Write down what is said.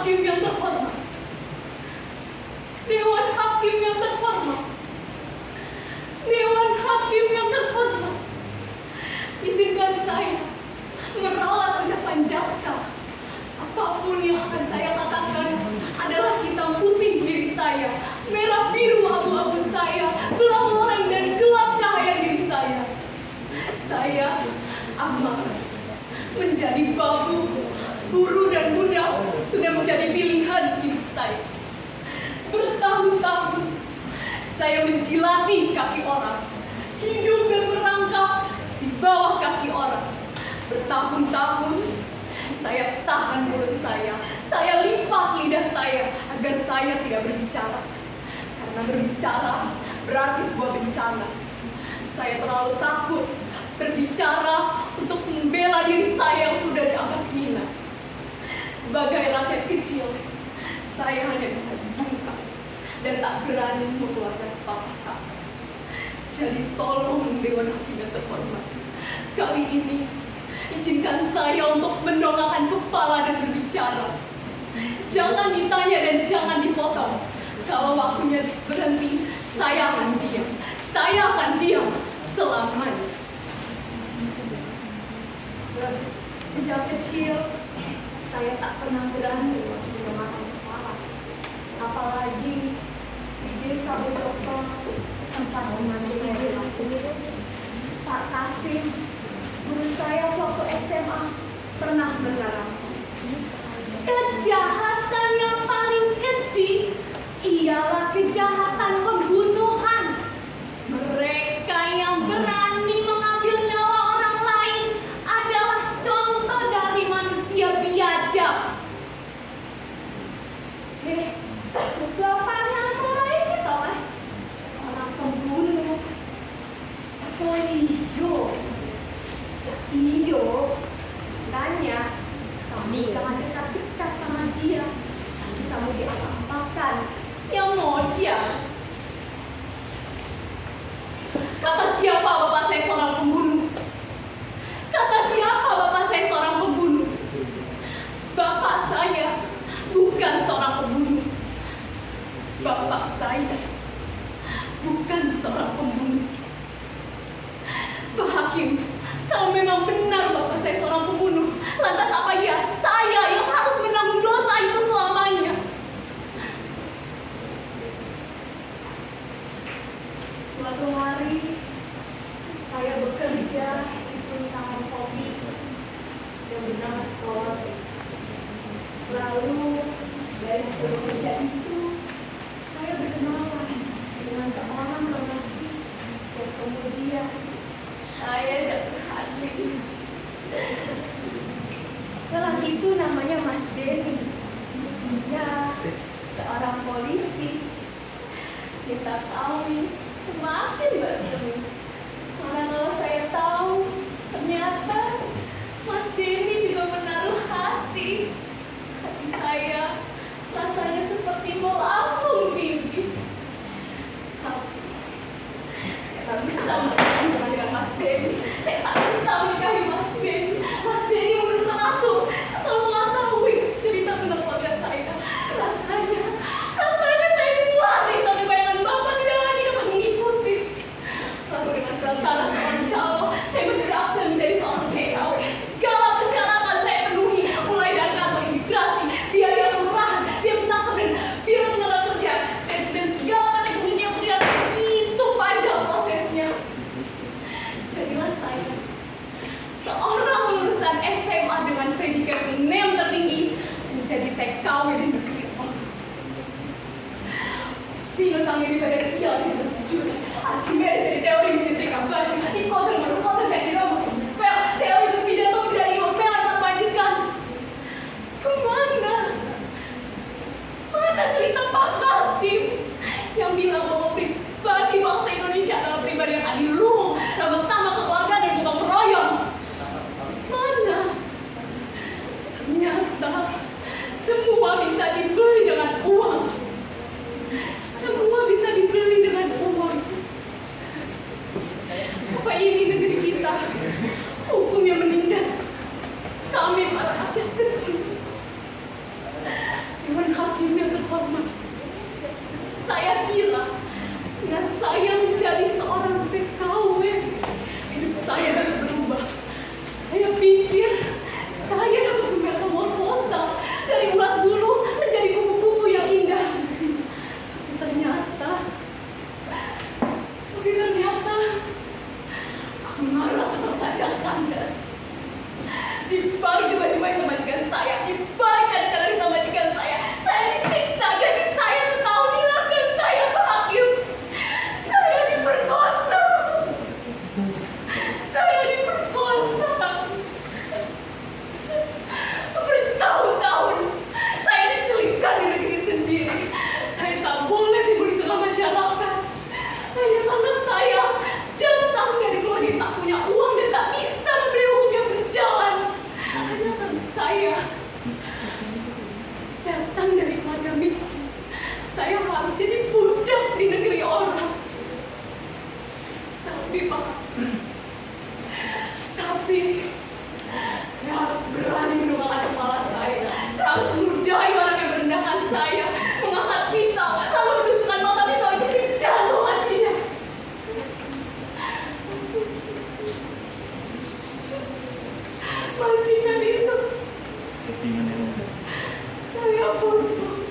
Hakim yang terhormat, Dewan Hakim yang terhormat, Dewan Hakim yang terhormat, izinkan saya meralat ucapan jaksa. Apapun yang akan saya katakan adalah hitam putih diri saya, merah biru abu-abu saya, belang-belang dan gelap cahaya diri saya. Saya, Ahmad, menjadi babu, buru dan budak sudah menjadi pilihan hidup saya. Bertahun-tahun saya menjilati kaki orang, hidup dan merangkak di bawah kaki orang. Bertahun-tahun saya tahan mulut saya lipat lidah saya agar saya tidak berbicara. Karena berbicara berarti sebuah bencana. Saya terlalu takut berbicara untuk membela diri saya yang sudah dianggap hina. Sebagai rakyat kecil, saya hanya bisa dibungkam dan tak berani mengeluarkan sepatah kata. Jadi tolong Dewan Hakim yang terhormat, kali ini izinkan saya untuk mendongakkan kepala dan berbicara. Jangan ditanya dan jangan dipotong. Kalau waktunya berhenti, saya akan diam. Saya akan diam selamanya. Sejak kecil, saya tak pernah berani mendongakkan kepala. Apalagi di desa Bojoso, tempat dimana saya lahir. Pak Kasim, guru saya suatu SMA, pernah menerangkan, kejahatan yang paling keji ialah kejahatan pembunuhan. Mereka yang berani mengambil nyawa orang lain adalah contoh dari manusia biadab. Bapaknya mulai gitu kan, seorang pembunuh. Oh iyo, tanya, kamu jangan dekat-dekat sama dia. Nanti kamu diapa-apakan. Yang mau dia. Kata siapa bapak saya seorang pembunuh? Kata siapa bapak saya seorang pembunuh? Bapak saya bukan seorang pembunuh. Bapak saya bukan seorang pembunuh. Pak Hakim, kalau memang benar bapak saya seorang pembunuh, lantas apa ya saya yang harus menanggung dosa itu selamanya? Suatu hari, saya bekerja di perusahaan kopi yang bernama Sekolah. Lalu, dari hasil bekerja itu, saya berkenalan dengan seorang lelaki yang kemudian saya jatuh hati. Lelaki itu namanya Mas Denny. Dia seorang polisi. Cinta kami semakin bersemi. Karena kalau saya tahu, ternyata Mas Denny juga menaruh hati. Hati saya rasanya seperti melambung tinggi. Tapi saya tak bisa menikah dengan Mas Denny. Saya tak bisa menikahi Mas Denny. Mas Denny menurut aku setelah mengetahui cerita tentang keluarga saya, rasanya saya ingin lari, tapi bayangan Bapak tidak lagi dapat mengikuti. Lalu dengan beratana seorang calo, saya menerapkan menjadi seorang PKW. Segala persyaratan saya penuhi, mulai dari kantor imigrasi, biaya kelurahan, biaya penangkap dan biaya tenaga kerja, dan segala kategori yang terlihat itu panjang prosesnya. Jadilah saya seorang lulusan SMA dengan predikat NEM tertinggi menjadi TKW di negeri orang. Sino sang diferensial cinta sejus, Archimedes jadi teori menyetrika baju, Nikola Marukoto jadi rambut pel, teori berpidato menjadi email yang termajikan. Kemana? Mana cerita Pak Kasim yang bilang bahwa pribadi bangsa Indonesia adalah pribadi yang adiluhung, ramah tamah keluarga dan gotong royong? Mana? Ternyata semua bisa dibeli dengan uang. Semua bisa dibeli dengan uang. Apa ini negeri kita? Hukum yang menindas kami para rakyat kecil. kandas. Di balik coba-coba itu majikan saya, di balik kadang-kadang itu majikan saya disiksa, gaji saya setahun hilang dan saya bahagia. Saya diperkosa. Saya diperkosa. Bertahun-tahun saya diselipkan di negeri sendiri. Saya tak boleh timbul di tengah masyarakat. Hanya karena saya datang dari keluarga yang tak punya uang dan tak bisa membeli hukum yang berjalan. Hanya karena saya datang dari keluarga miskin, saya harus jadi budak di negeri orang. Tapi saya harus berani menunggangi kepala saya. Saya harus meludahi orang yang merendahkan saya, mengangkat pisau, lalu menusukkan mata pisau itu di jantung hatinya. Majikan itu, saya bodoh.